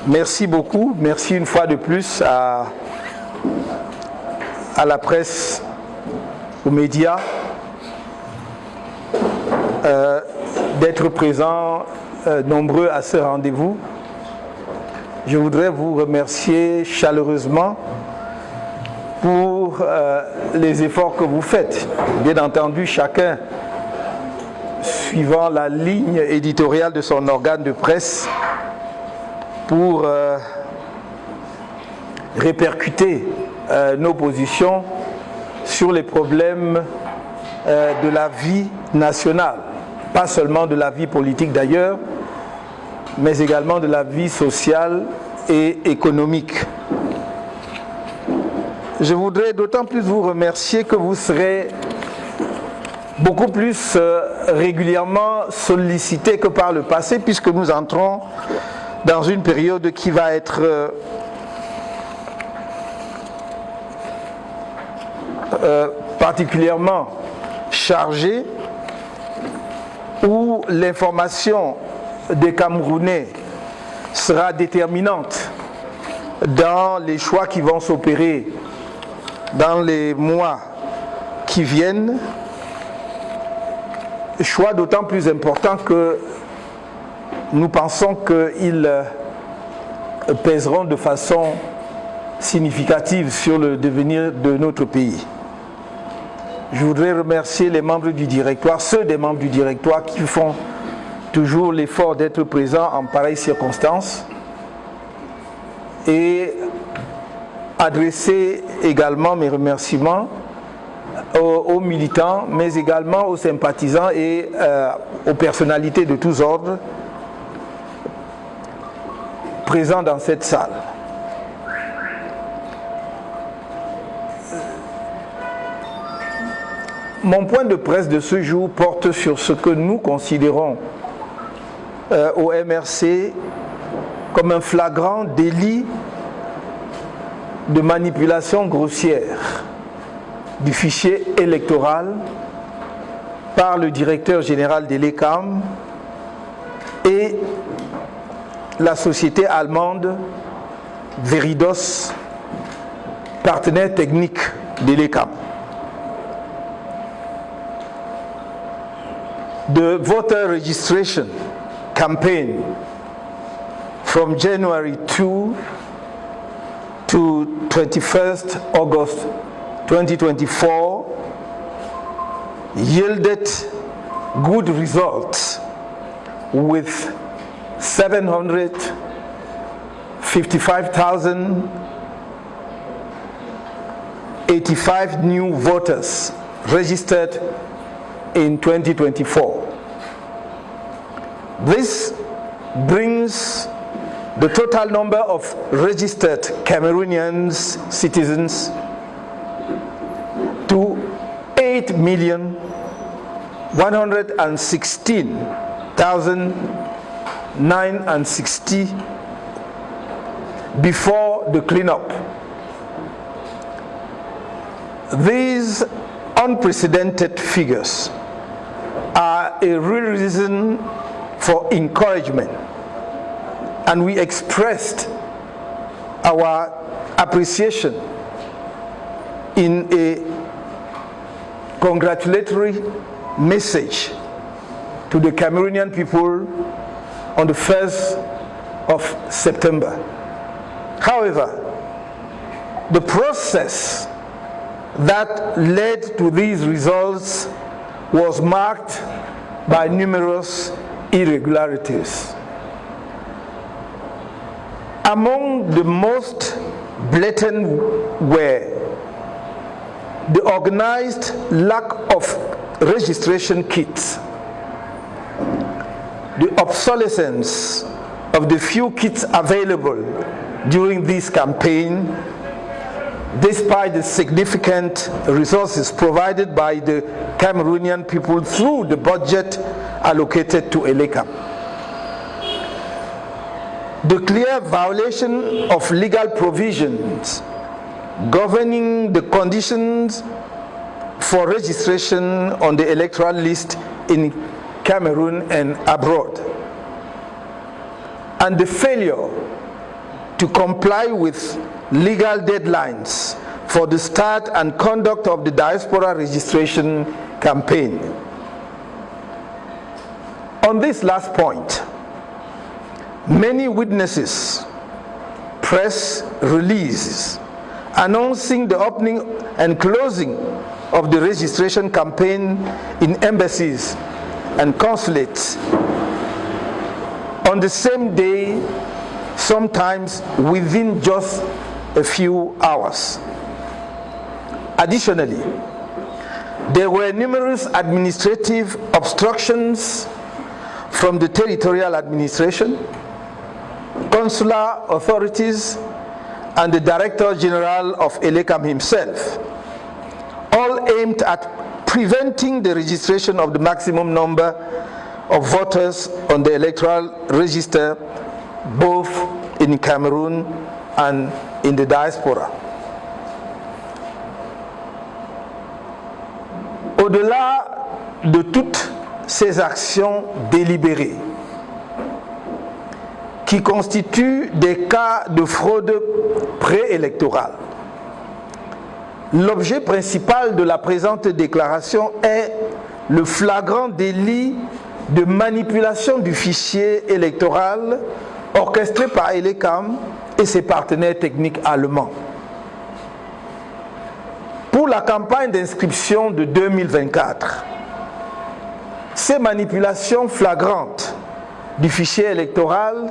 Merci beaucoup. Merci une fois de plus à la presse, aux médias, d'être présents nombreux à ce rendez-vous. Je voudrais vous remercier chaleureusement pour les efforts que vous faites. Bien entendu, chacun suivant la ligne éditoriale de son organe de presse pour répercuter nos positions sur les problèmes de la vie nationale, pas seulement de la vie politique d'ailleurs, mais également de la vie sociale et économique. Je voudrais d'autant plus vous remercier que vous serez beaucoup plus régulièrement sollicité que par le passé, puisque nous entrons dans une période qui va être particulièrement chargée, où l'information des Camerounais sera déterminante dans les choix qui vont s'opérer dans les mois qui viennent. Choix d'autant plus important que nous pensons qu'ils pèseront de façon significative sur le devenir de notre pays. Je voudrais remercier les membres du directoire, ceux des membres du directoire qui font toujours l'effort d'être présents en pareilles circonstances, et adresser également mes remerciements aux militants, mais également aux sympathisants et aux personnalités de tous ordres présents dans cette salle. Mon point de presse de ce jour porte sur ce que nous considérons au MRC comme un flagrant délit de manipulation grossière du fichier électoral par le directeur général de l'ECAM et la société allemande Veridos, partenaire technique de l'ECAM. The voter registration campaign from January 2 to 21st August 2024 yielded good results with 755,085 new voters registered in 2024. This brings the total number of registered Cameroonian citizens to 8,116,960 before the cleanup. These unprecedented figures are a real reason for encouragement, and we expressed our appreciation in a congratulatory message to the Cameroonian people on the 1st of September. However, the process that led to these results was marked by numerous irregularities. Among the most blatant were the organized lack of registration kits, the obsolescence of the few kits available during this campaign, despite the significant resources provided by the Cameroonian people through the budget allocated to ELECAM. The clear violation of legal provisions governing the conditions for registration on the electoral list in Cameroon and abroad, and the failure to comply with legal deadlines for the start and conduct of the diaspora registration campaign. On this last point, many witnesses, press releases announcing the opening and closing of the registration campaign in embassies and consulates on the same day, sometimes within just a few hours. Additionally, there were numerous administrative obstructions from the territorial administration, consular authorities, and the Director General of ELECAM himself, all aimed at preventing the registration of the maximum number of voters on the electoral register, both in Cameroon and in the diaspora. Au-delà de toutes ces actions délibérées, qui constituent des cas de fraude préélectorale, l'objet principal de la présente déclaration est le flagrant délit de manipulation du fichier électoral orchestré par ELECAM et ses partenaires techniques allemands. Pour la campagne d'inscription de 2024, ces manipulations flagrantes du fichier électoral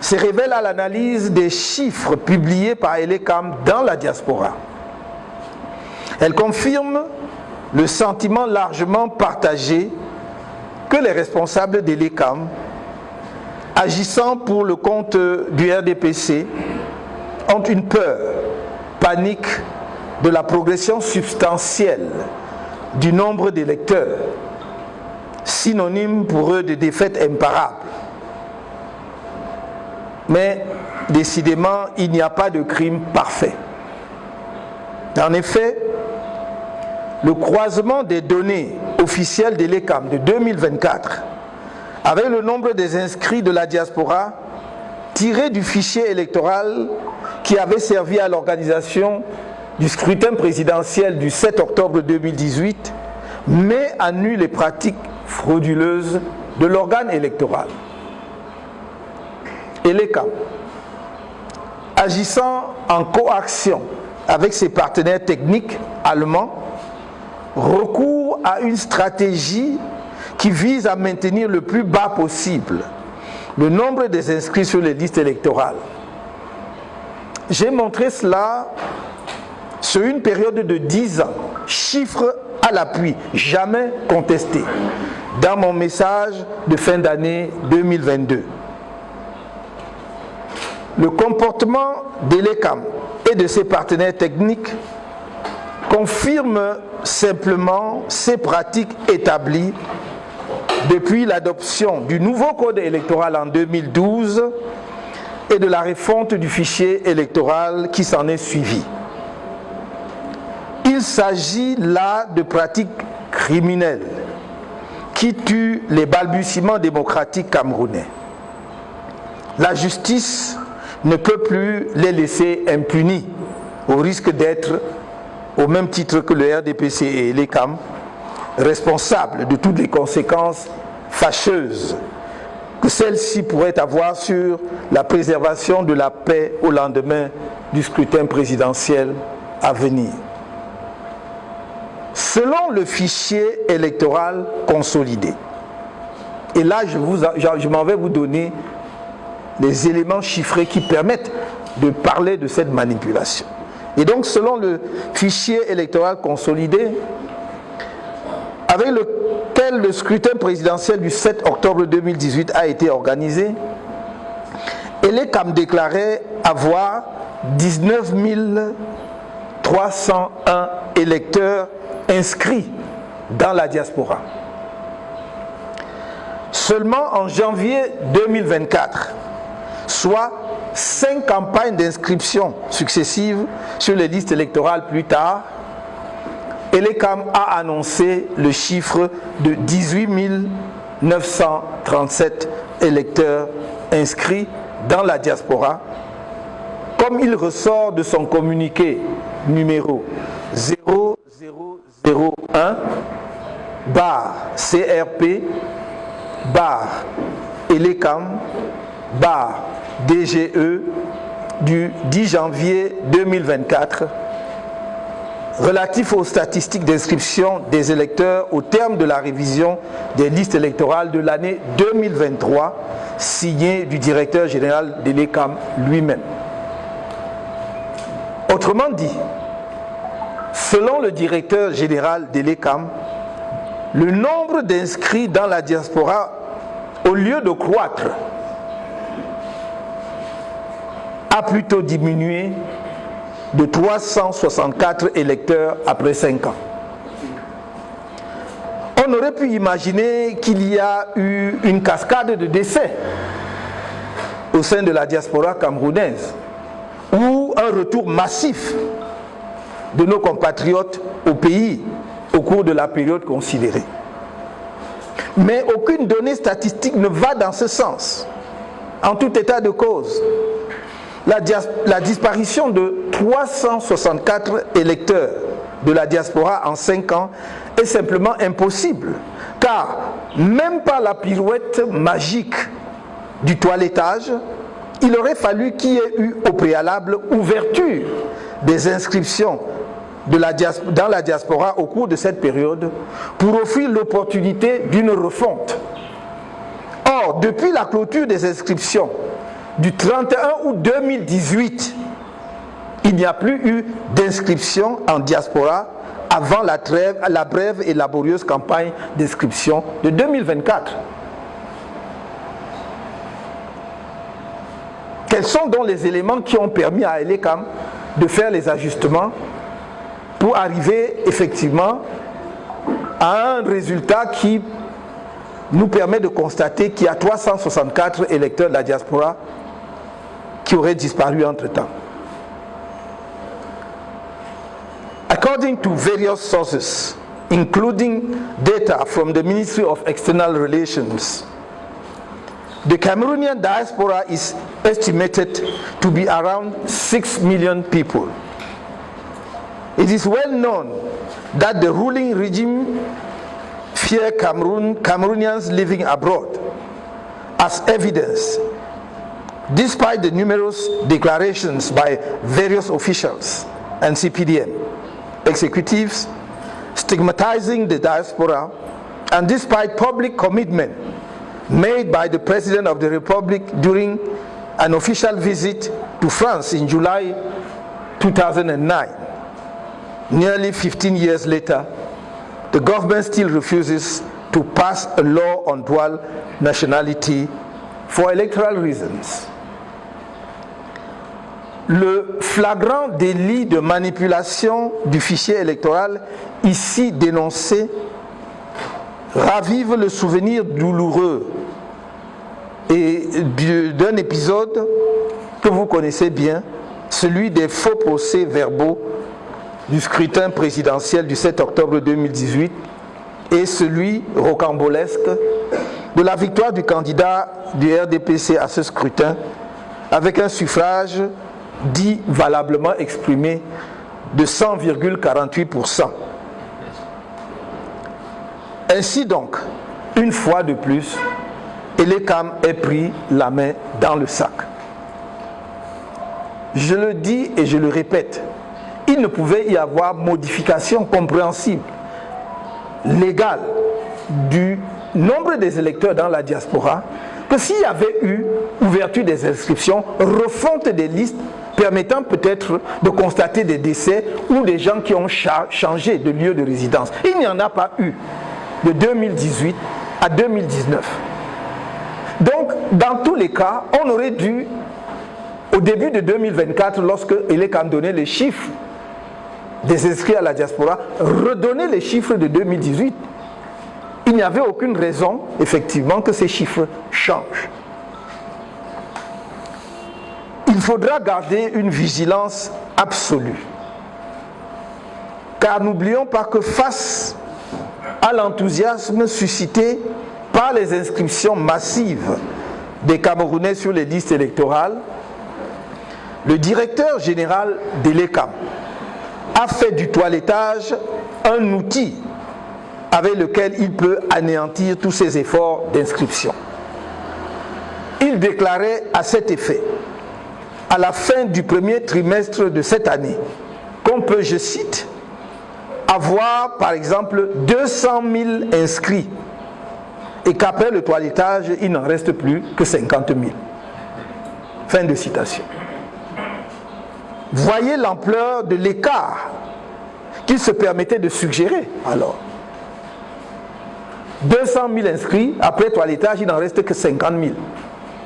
se révèlent à l'analyse des chiffres publiés par ELECAM dans la diaspora. Elles confirment le sentiment largement partagé que les responsables d'ELECAM, agissant pour le compte du RDPC, ont une peur, panique de la progression substantielle du nombre d'électeurs, synonyme pour eux de défaite imparable. Mais décidément, il n'y a pas de crime parfait. En effet, le croisement des données officielles de l'ELECAM de 2024 avec le nombre des inscrits de la diaspora tiré du fichier électoral qui avait servi à l'organisation du scrutin présidentiel du 7 octobre 2018 met à nu les pratiques frauduleuses de l'organe électoral. ELECAM, agissant en coaction avec ses partenaires techniques allemands, recourt à une stratégie qui vise à maintenir le plus bas possible le nombre des inscrits sur les listes électorales. J'ai montré cela sur une période de 10 ans, chiffre à l'appui, jamais contesté, dans mon message de fin d'année 2022. Le comportement d'ELECAM et de ses partenaires techniques confirme simplement ces pratiques établies depuis l'adoption du nouveau code électoral en 2012 et de la refonte du fichier électoral qui s'en est suivi. Il s'agit là de pratiques criminelles qui tuent les balbutiements démocratiques camerounais. La justice ne peut plus les laisser impunis au risque d'être, au même titre que le RDPC et ELECAM, responsables de toutes les conséquences fâcheuses que celles-ci pourraient avoir sur la préservation de la paix au lendemain du scrutin présidentiel à venir. Selon le fichier électoral consolidé, et là je m'en vais vous donner les éléments chiffrés qui permettent de parler de cette manipulation. Et donc selon le fichier électoral consolidé, avec lequel le scrutin présidentiel du 7 octobre 2018 a été organisé, ELECAM déclarait avoir 19 301 électeurs inscrits dans la diaspora. Seulement en janvier 2024, soit 5 campagnes d'inscription successives sur les listes électorales plus tard, ELECAM a annoncé le chiffre de 18 937 électeurs inscrits dans la diaspora, comme il ressort de son communiqué numéro 0001-CRP-ELECAM-DGE du 10 janvier 2024 relatif aux statistiques d'inscription des électeurs au terme de la révision des listes électorales de l'année 2023, signé du directeur général de l'ELECAM lui-même. Autrement dit, selon le directeur général de l'ELECAM, le nombre d'inscrits dans la diaspora, au lieu de croître, a plutôt diminué de 364 électeurs après 5 ans. On aurait pu imaginer qu'il y a eu une cascade de décès au sein de la diaspora camerounaise ou un retour massif de nos compatriotes au pays au cours de la période considérée. Mais aucune donnée statistique ne va dans ce sens. En tout état de cause, la disparition de 364 électeurs de la diaspora en 5 ans est simplement impossible, car même par la pirouette magique du toilettage, il aurait fallu qu'il y ait eu au préalable ouverture des inscriptions dans la diaspora au cours de cette période pour offrir l'opportunité d'une refonte. Or, depuis la clôture des inscriptions du 31 août 2018, il n'y a plus eu d'inscription en diaspora avant la brève et laborieuse campagne d'inscription de 2024. Quels sont donc les éléments qui ont permis à ELECAM de faire les ajustements pour arriver effectivement à un résultat qui nous permet de constater qu'il y a 364 électeurs de la diaspora qui auraient disparu entre-temps. According to various sources, including data from the Ministry of External Relations, the Cameroonian diaspora is estimated to be around 6 million people. It is well known that the ruling regime fear Cameroonians living abroad, as evidence, despite the numerous declarations by various officials and CPDM executives stigmatizing the diaspora, and despite public commitment made by the President of the Republic during an official visit to France in July 2009. Nearly 15 years later, the government still refuses to pass a law on dual nationality for electoral reasons. Le flagrant délit de manipulation du fichier électoral ici dénoncé ravive le souvenir douloureux et d'un épisode que vous connaissez bien, celui des faux procès-verbaux du scrutin présidentiel du 7 octobre 2018 et celui rocambolesque de la victoire du candidat du RDPC à ce scrutin avec un suffrage dit valablement exprimé de 100,48%. Ainsi donc, une fois de plus, ELECAM ait pris la main dans le sac. Je le dis et je le répète, il ne pouvait y avoir modification compréhensible, légale, du nombre des électeurs dans la diaspora que s'il y avait eu ouverture des inscriptions, refonte des listes permettant peut-être de constater des décès ou des gens qui ont changé de lieu de résidence. Il n'y en a pas eu de 2018 à 2019. Donc, dans tous les cas, on aurait dû, au début de 2024, lorsque ELECAM donnait les chiffres des inscrits à la diaspora, redonner les chiffres de 2018. Il n'y avait aucune raison, effectivement, que ces chiffres changent. Il faudra garder une vigilance absolue. Car n'oublions pas que face à l'enthousiasme suscité par les inscriptions massives des Camerounais sur les listes électorales, le directeur général de l'ECAM a fait du toilettage un outil avec lequel il peut anéantir tous ses efforts d'inscription. Il déclarait à cet effet, à la fin du premier trimestre de cette année, qu'on peut, je cite, avoir par exemple 200 000 inscrits et qu'après le toilettage, il n'en reste plus que 50 000. Fin de citation. Voyez l'ampleur de l'écart qu'il se permettait de suggérer alors. 200 000 inscrits, après toilettage, il n'en reste que 50 000.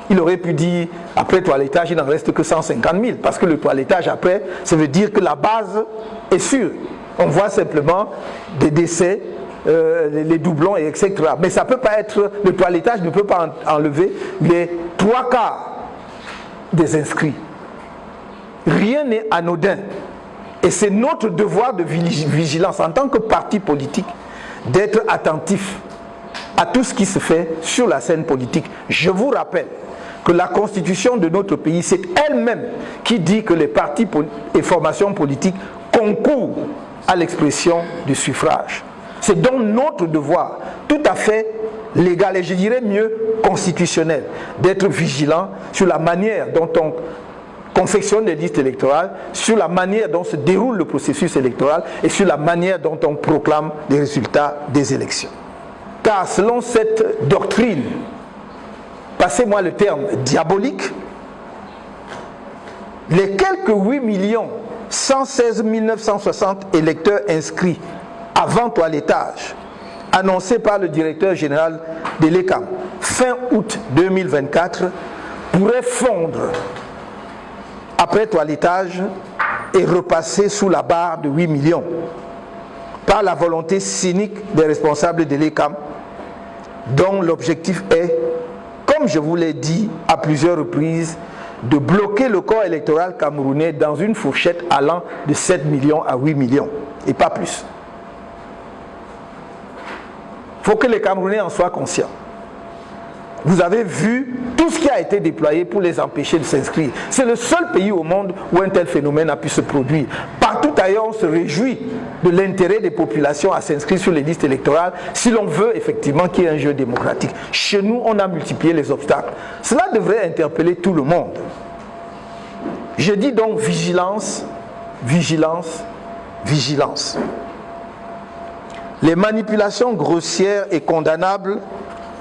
Il aurait pu dire, après toilettage, il n'en reste que 150 000, parce que le toilettage, après, ça veut dire que la base est sûre. On voit simplement des décès, les doublons, etc. Mais ça ne peut pas être, le toilettage ne peut pas enlever les 3/4 des inscrits. Rien n'est anodin. Et c'est notre devoir de vigilance en tant que parti politique d'être attentif à tout ce qui se fait sur la scène politique. Je vous rappelle que la constitution de notre pays, c'est elle-même qui dit que les partis et formations politiques concourent à l'expression du suffrage. C'est donc notre devoir, tout à fait légal et je dirais mieux constitutionnel, d'être vigilant sur la manière dont on confectionne les listes électorales, sur la manière dont se déroule le processus électoral et sur la manière dont on proclame les résultats des élections. Car selon cette doctrine, passez-moi le terme diabolique, les quelques 8 116 960 électeurs inscrits avant toilettage, annoncés par le directeur général de l'ECAM fin août 2024, pourraient fondre après toilettage et repasser sous la barre de 8 millions par la volonté cynique des responsables de l'ECAM, dont l'objectif est, comme je vous l'ai dit à plusieurs reprises, de bloquer le corps électoral camerounais dans une fourchette allant de 7 millions à 8 millions, et pas plus. Il faut que les Camerounais en soient conscients. Vous avez vu tout ce qui a été déployé pour les empêcher de s'inscrire. C'est le seul pays au monde où un tel phénomène a pu se produire. Partout ailleurs, on se réjouit de l'intérêt des populations à s'inscrire sur les listes électorales si l'on veut effectivement qu'il y ait un jeu démocratique. Chez nous, on a multiplié les obstacles. Cela devrait interpeller tout le monde. Je dis donc vigilance, vigilance, vigilance. Les manipulations grossières et condamnables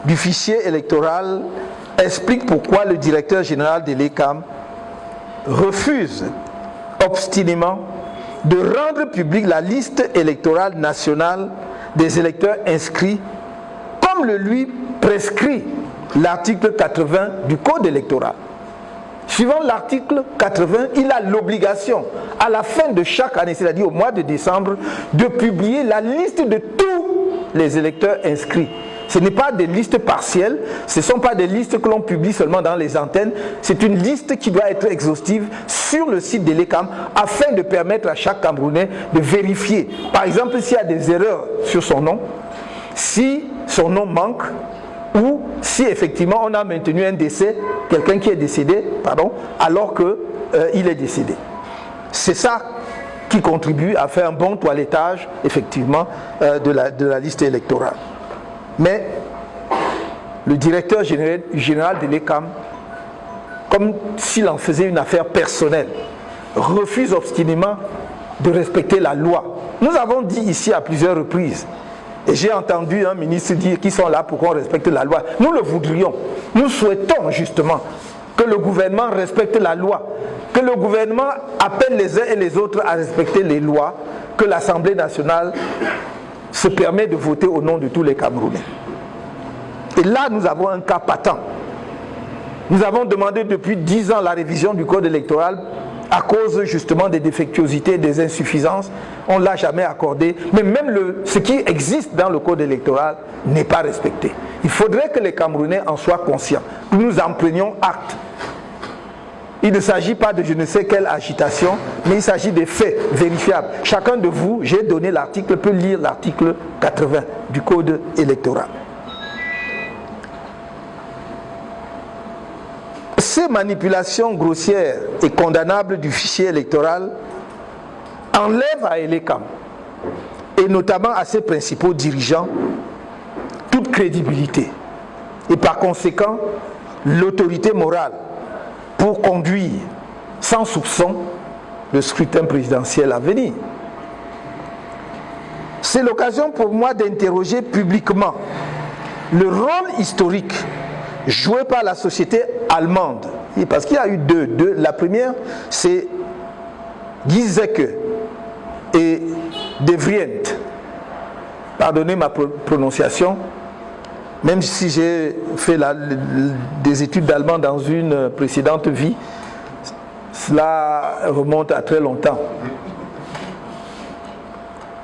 du fichier électoral expliquent pourquoi le directeur général de l'ECAM refuse obstinément de rendre publique la liste électorale nationale des électeurs inscrits comme le lui prescrit l'article 80 du Code électoral. Suivant l'article 80, il a l'obligation, à la fin de chaque année, c'est-à-dire au mois de décembre, de publier la liste de tous les électeurs inscrits. Ce n'est pas des listes partielles, ce ne sont pas des listes que l'on publie seulement dans les antennes, c'est une liste qui doit être exhaustive sur le site de l'ECAM afin de permettre à chaque Camerounais de vérifier. Par exemple, s'il y a des erreurs sur son nom, si son nom manque, ou si effectivement on a maintenu un décès, quelqu'un qui est décédé, alors qu'il est décédé. C'est ça qui contribue à faire un bon toilettage, effectivement, de la liste électorale. Mais le directeur général de l'ECAM, comme s'il en faisait une affaire personnelle, refuse obstinément de respecter la loi. Nous avons dit ici à plusieurs reprises, et j'ai entendu un ministre dire qu'ils sont là pour qu'on respecte la loi. Nous le voudrions. Nous souhaitons justement que le gouvernement respecte la loi, que le gouvernement appelle les uns et les autres à respecter les lois, que l'Assemblée nationale se permet de voter au nom de tous les Camerounais. Et là, nous avons un cas patent. Nous avons demandé depuis 10 ans la révision du code électoral à cause justement des défectuosités, des insuffisances. On ne l'a jamais accordé. Mais même ce qui existe dans le code électoral n'est pas respecté. Il faudrait que les Camerounais en soient conscients, que nous en prenions acte. Il ne s'agit pas de je ne sais quelle agitation, mais il s'agit des faits vérifiables. Chacun de vous, j'ai donné l'article, peut lire l'article 80 du code électoral. Ces manipulations grossières et condamnables du fichier électoral enlèvent à Elekam, et notamment à ses principaux dirigeants, toute crédibilité et par conséquent l'autorité morale pour conduire sans soupçon le scrutin présidentiel à venir. C'est l'occasion pour moi d'interroger publiquement le rôle historique joué par la société allemande. Parce qu'il y a eu deux. La première, c'est Giesecke et De Vries. Pardonnez ma prononciation, même si j'ai fait des études d'allemand dans une précédente vie, cela remonte à très longtemps.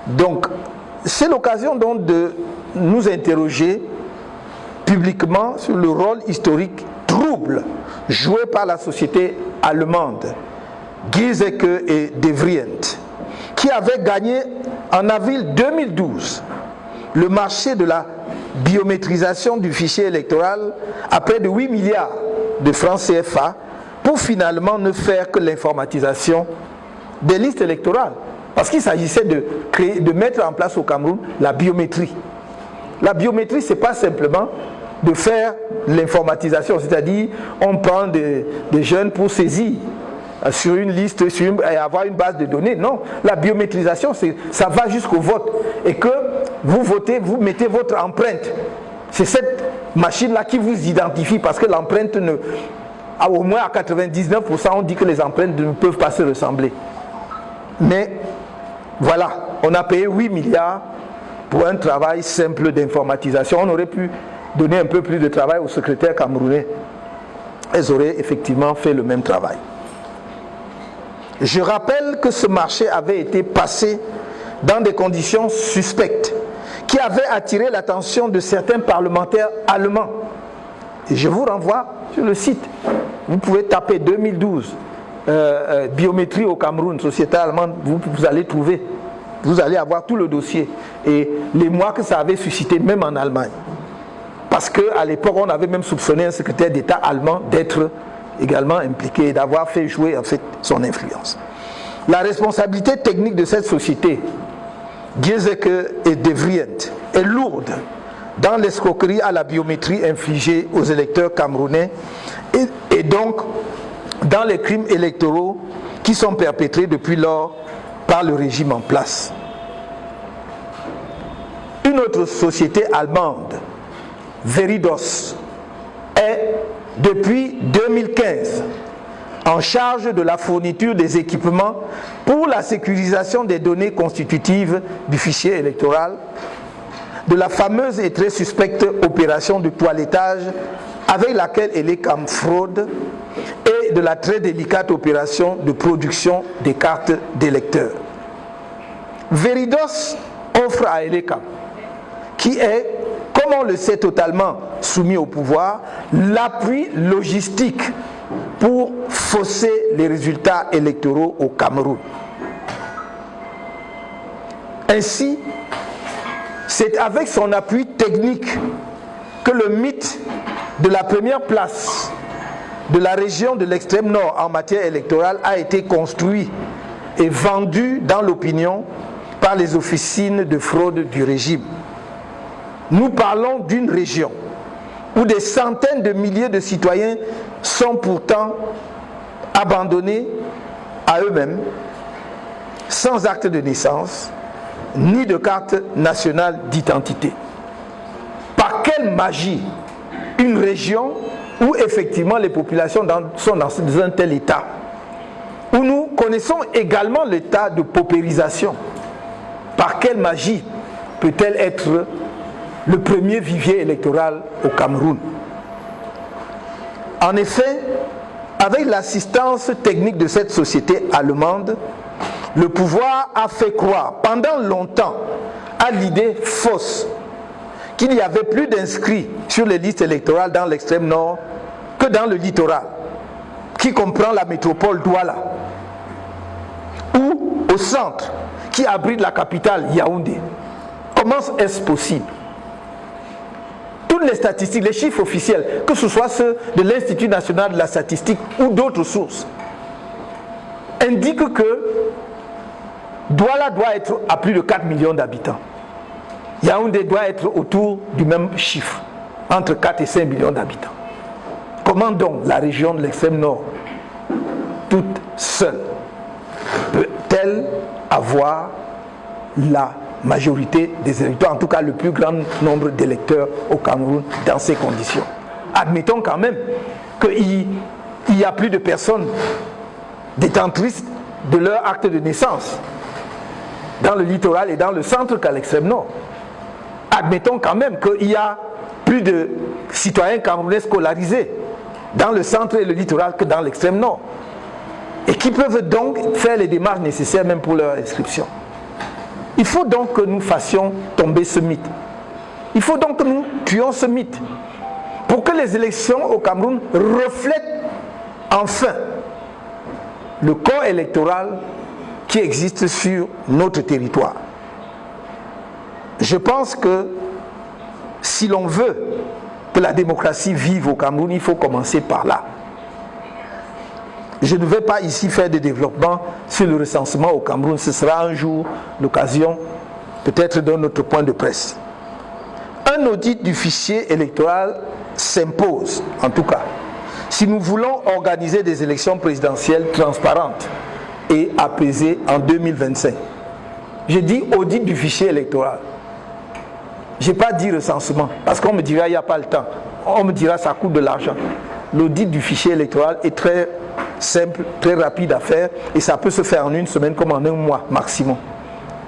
Donc, c'est l'occasion donc de nous interroger publiquement sur le rôle historique trouble joué par la société allemande, Giesecke et De Vries, qui avait gagné en avril 2012 le marché de la biométrisation du fichier électoral à près de 8 milliards de francs CFA pour finalement ne faire que l'informatisation des listes électorales. Parce qu'il s'agissait de mettre en place au Cameroun la biométrie. La biométrie, ce n'est pas simplement de faire l'informatisation, c'est-à-dire on prend des jeunes pour saisir sur une liste et avoir une base de données. Non, la biométrisation, ça va jusqu'au vote. Et que vous votez, vous mettez votre empreinte. C'est cette machine-là qui vous identifie parce que l'empreinte, au moins à 99%, on dit que les empreintes ne peuvent pas se ressembler. Mais voilà, on a payé 8 milliards pour un travail simple d'informatisation. On aurait pu donner un peu plus de travail aux secrétaires camerounais. Elles auraient effectivement fait le même travail. Je rappelle que ce marché avait été passé dans des conditions suspectes qui avaient attiré l'attention de certains parlementaires allemands. Et je vous renvoie sur le site. Vous pouvez taper 2012, biométrie au Cameroun, société allemande, vous allez trouver. Vous allez avoir tout le dossier et les mois que ça avait suscité, même en Allemagne. Parce qu'à l'époque, on avait même soupçonné un secrétaire d'État allemand d'être également impliqué et d'avoir fait jouer en fait son influence. La responsabilité technique de cette société, Giesecke et De Vries, est lourde dans l'escroquerie à la biométrie infligée aux électeurs camerounais et donc dans les crimes électoraux qui sont perpétrés depuis lors par le régime en place. Une autre société allemande, Veridos, est depuis 2015 en charge de la fourniture des équipements pour la sécurisation des données constitutives du fichier électoral, de la fameuse et très suspecte opération de toilettage avec laquelle Elekam fraude et de la très délicate opération de production des cartes d'électeurs. Veridos offre à Elekam, qui est, comme on le sait, totalement soumis au pouvoir, l'appui logistique pour fausser les résultats électoraux au Cameroun. Ainsi, c'est avec son appui technique que le mythe de la première place de la région de l'extrême nord en matière électorale a été construit et vendu dans l'opinion par les officines de fraude du régime. Nous parlons d'une région où des centaines de milliers de citoyens sont pourtant abandonnés à eux-mêmes, sans acte de naissance, ni de carte nationale d'identité. Par quelle magie une région où effectivement les populations sont dans un tel état, où nous connaissons également l'état de paupérisation, par quelle magie peut-elle être le premier vivier électoral au Cameroun? En effet, avec l'assistance technique de cette société allemande, le pouvoir a fait croire pendant longtemps à l'idée fausse qu'il n'y avait plus d'inscrits sur les listes électorales dans l'extrême nord que dans le littoral, qui comprend la métropole Douala, ou au centre, qui abrite la capitale Yaoundé. Comment est-ce possible? Tout toutes les statistiques, les chiffres officiels, que ce soit ceux de l'Institut national de la statistique ou d'autres sources, indiquent que Douala doit être à plus de 4 millions d'habitants. Yaoundé doit être autour du même chiffre, entre 4 et 5 millions d'habitants. Comment donc la région de l'extrême nord, toute seule, peut-elle avoir la majorité des électeurs, en tout cas le plus grand nombre d'électeurs au Cameroun dans ces conditions? Admettons quand même qu'il y a plus de personnes détentrices de leur acte de naissance dans le littoral et dans le centre qu'à l'extrême nord. Admettons quand même qu'il y a plus de citoyens camerounais scolarisés dans le centre et le littoral que dans l'extrême nord, et qui peuvent donc faire les démarches nécessaires même pour leur inscription. Il faut donc que nous fassions tomber ce mythe. Il faut donc que nous tuions ce mythe pour que les élections au Cameroun reflètent enfin le corps électoral qui existe sur notre territoire. Je pense que si l'on veut que la démocratie vive au Cameroun, il faut commencer par là. Je ne vais pas ici faire des développements sur le recensement au Cameroun. Ce sera un jour l'occasion, peut-être d'un autre point de presse. Un audit du fichier électoral s'impose, en tout cas, si nous voulons organiser des élections présidentielles transparentes et apaisées en 2025. J'ai dit audit du fichier électoral. Je n'ai pas dit recensement, parce qu'on me dira il n'y a pas le temps. On me dira ça coûte de l'argent. L'audit du fichier électoral est très simple, très rapide à faire, et ça peut se faire en une semaine comme en un mois maximum.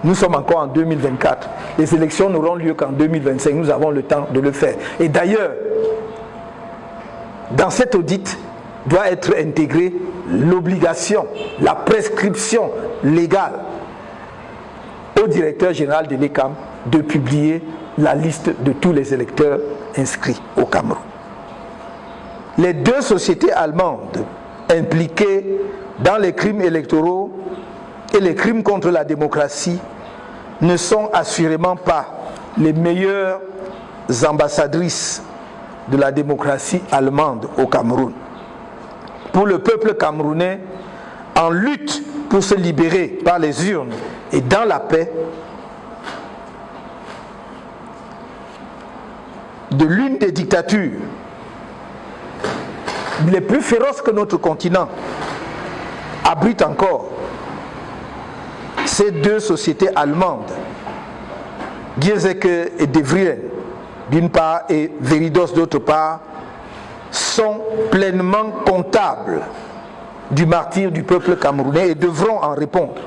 Nous sommes encore en 2024. Les élections n'auront lieu qu'en 2025. Nous avons le temps de le faire. Et d'ailleurs, dans cet audit doit être intégrée l'obligation, la prescription légale au directeur général de l'ECAM de publier la liste de tous les électeurs inscrits au Cameroun. Les deux sociétés allemandes impliquées dans les crimes électoraux et les crimes contre la démocratie ne sont assurément pas les meilleures ambassadrices de la démocratie allemande au Cameroun. Pour le peuple camerounais, en lutte pour se libérer par les urnes et dans la paix, de l'une des dictatures les plus féroces que notre continent abrite encore, ces deux sociétés allemandes, Gierseke et De Vries d'une part et Veridos d'autre part, sont pleinement comptables du martyre du peuple camerounais et devront en répondre.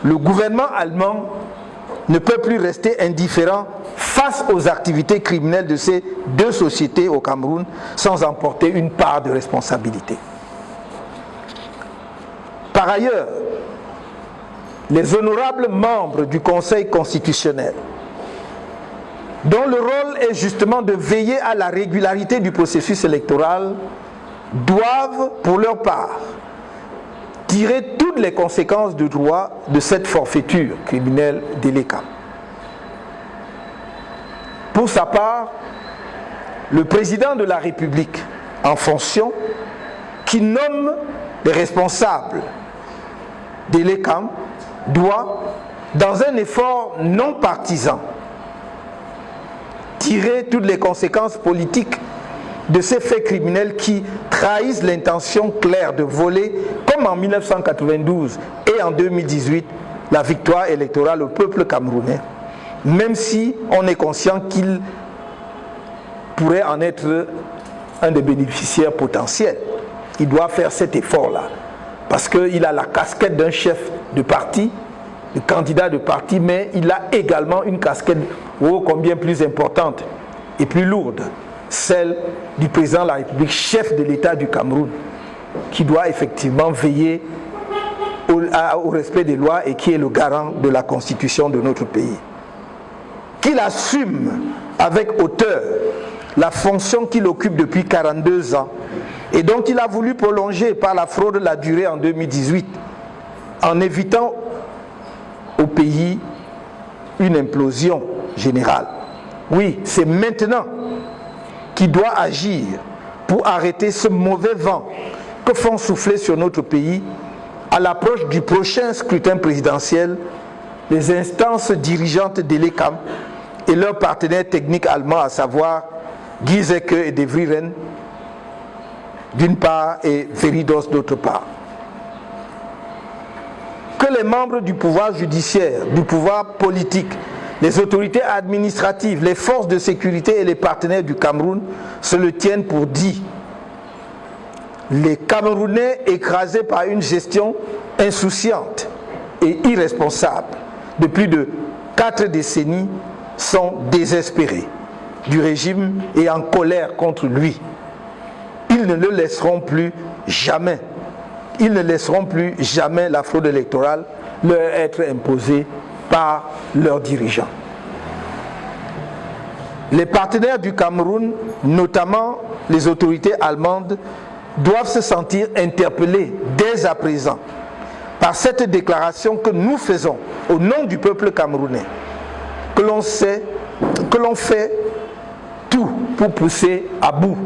Le gouvernement allemand ne peut plus rester indifférent face aux activités criminelles de ces deux sociétés au Cameroun sans en porter une part de responsabilité. Par ailleurs, les honorables membres du Conseil constitutionnel, dont le rôle est justement de veiller à la régularité du processus électoral, doivent, pour leur part, tirer toutes les conséquences de droit de cette forfaiture criminelle de l'ECAM. Pour sa part, le président de la République en fonction, qui nomme les responsables de l'ECAM, doit, dans un effort non partisan, tirer toutes les conséquences politiques de ces faits criminels qui trahissent l'intention claire de voler, comme en 1992 et en 2018, la victoire électorale au peuple camerounais, même si on est conscient qu'il pourrait en être un des bénéficiaires potentiels. Il doit faire cet effort-là, parce qu'il a la casquette d'un chef de parti, de candidat de parti, mais il a également une casquette ô combien plus importante et plus lourde, celle du président de la République, chef de l'État du Cameroun, qui doit effectivement veiller au respect des lois et qui est le garant de la constitution de notre pays. Qu'il assume avec hauteur la fonction qu'il occupe depuis 42 ans et dont il a voulu prolonger par la fraude la durée en 2018, en évitant au pays une implosion générale. Oui, c'est maintenant qu'il doit agir pour arrêter ce mauvais vent que font souffler sur notre pays à l'approche du prochain scrutin présidentiel les instances dirigeantes de l'ECAM et leurs partenaires techniques allemands, à savoir Giesecke et De Vries d'une part et Veridos d'autre part. Que les membres du pouvoir judiciaire, du pouvoir politique, les autorités administratives, les forces de sécurité et les partenaires du Cameroun se le tiennent pour dit. Les Camerounais écrasés par une gestion insouciante et irresponsable de plus de 4 décennies sont désespérés du régime et en colère contre lui. Ils ne le laisseront plus jamais. Ils ne laisseront plus jamais la fraude électorale leur être imposée par leurs dirigeants. Les partenaires du Cameroun, notamment les autorités allemandes, doivent se sentir interpellés dès à présent par cette déclaration que nous faisons au nom du peuple camerounais, que l'on fait tout pour pousser à bout.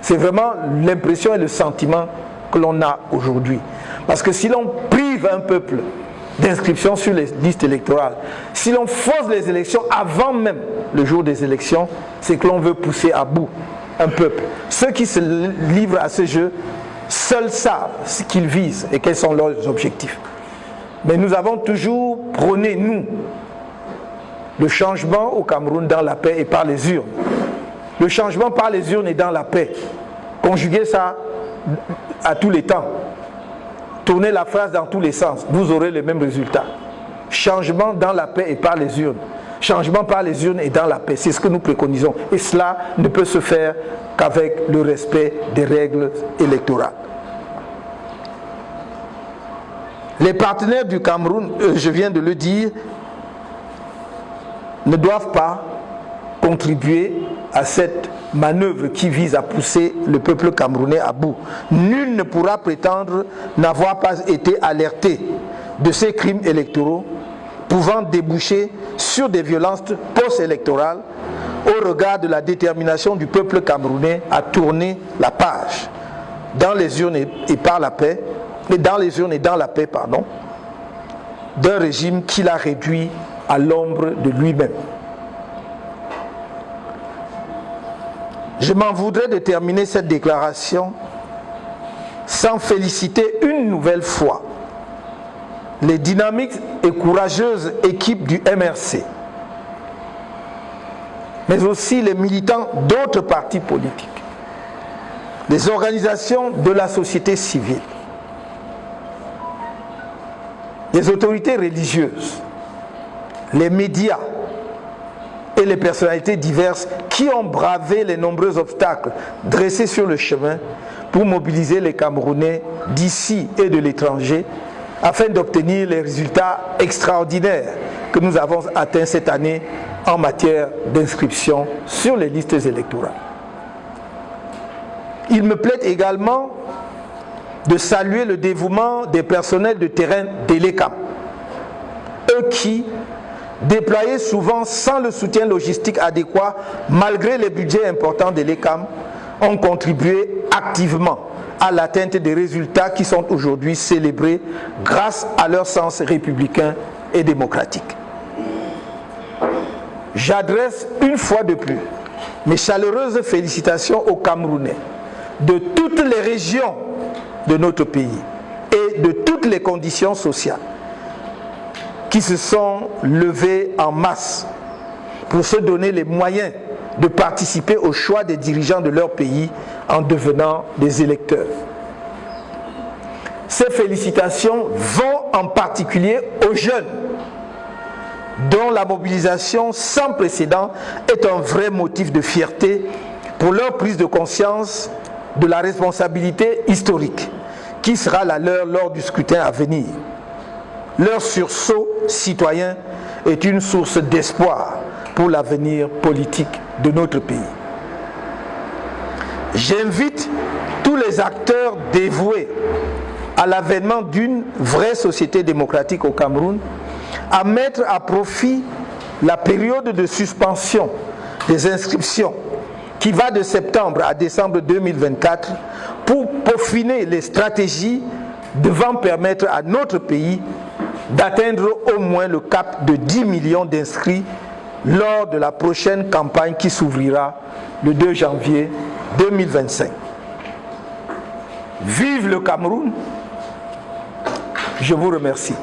C'est vraiment l'impression et le sentiment que l'on a aujourd'hui. Parce que si l'on prive un peuple d'inscription sur les listes électorales, si l'on force les élections avant même le jour des élections, c'est que l'on veut pousser à bout un peuple. Ceux qui se livrent à ce jeu seuls savent ce qu'ils visent et quels sont leurs objectifs. Mais nous avons toujours prôné, nous, le changement au Cameroun dans la paix et par les urnes. Le changement par les urnes et dans la paix. Conjuguez ça à tous les temps. Tournez la phrase dans tous les sens. Vous aurez les mêmes résultats. Changement dans la paix et par les urnes. Changement par les urnes et dans la paix. C'est ce que nous préconisons. Et cela ne peut se faire qu'avec le respect des règles électorales. Les partenaires du Cameroun, je viens de le dire, ne doivent pas contribuer à cette manœuvre qui vise à pousser le peuple camerounais à bout. Nul ne pourra prétendre n'avoir pas été alerté de ces crimes électoraux pouvant déboucher sur des violences post-électorales au regard de la détermination du peuple camerounais à tourner la page dans les urnes et par la paix, et dans les urnes et dans la paix, pardon, d'un régime qu'il a réduit à l'ombre de lui-même. Je m'en voudrais de terminer cette déclaration sans féliciter une nouvelle fois les dynamiques et courageuses équipes du MRC, mais aussi les militants d'autres partis politiques, les organisations de la société civile, les autorités religieuses, les médias et les personnalités diverses qui ont bravé les nombreux obstacles dressés sur le chemin pour mobiliser les Camerounais d'ici et de l'étranger afin d'obtenir les résultats extraordinaires que nous avons atteints cette année en matière d'inscription sur les listes électorales. Il me plaît également de saluer le dévouement des personnels de terrain de l'ECAM, eux qui, déployés souvent sans le soutien logistique adéquat, malgré les budgets importants de l'ECAM, ont contribué activement à l'atteinte des résultats qui sont aujourd'hui célébrés grâce à leur sens républicain et démocratique. J'adresse une fois de plus mes chaleureuses félicitations aux Camerounais de toutes les régions de notre pays et de toutes les conditions sociales qui se sont levés en masse pour se donner les moyens de participer au choix des dirigeants de leur pays en devenant des électeurs. Ces félicitations vont en particulier aux jeunes, dont la mobilisation sans précédent est un vrai motif de fierté pour leur prise de conscience de la responsabilité historique qui sera la leur lors du scrutin à venir. Leur sursaut citoyen est une source d'espoir pour l'avenir politique de notre pays. J'invite tous les acteurs dévoués à l'avènement d'une vraie société démocratique au Cameroun à mettre à profit la période de suspension des inscriptions qui va de septembre à décembre 2024 pour peaufiner les stratégies devant permettre à notre pays d'atteindre au moins le cap de 10 millions d'inscrits lors de la prochaine campagne qui s'ouvrira le 2 janvier 2025. Vive le Cameroun! Je vous remercie.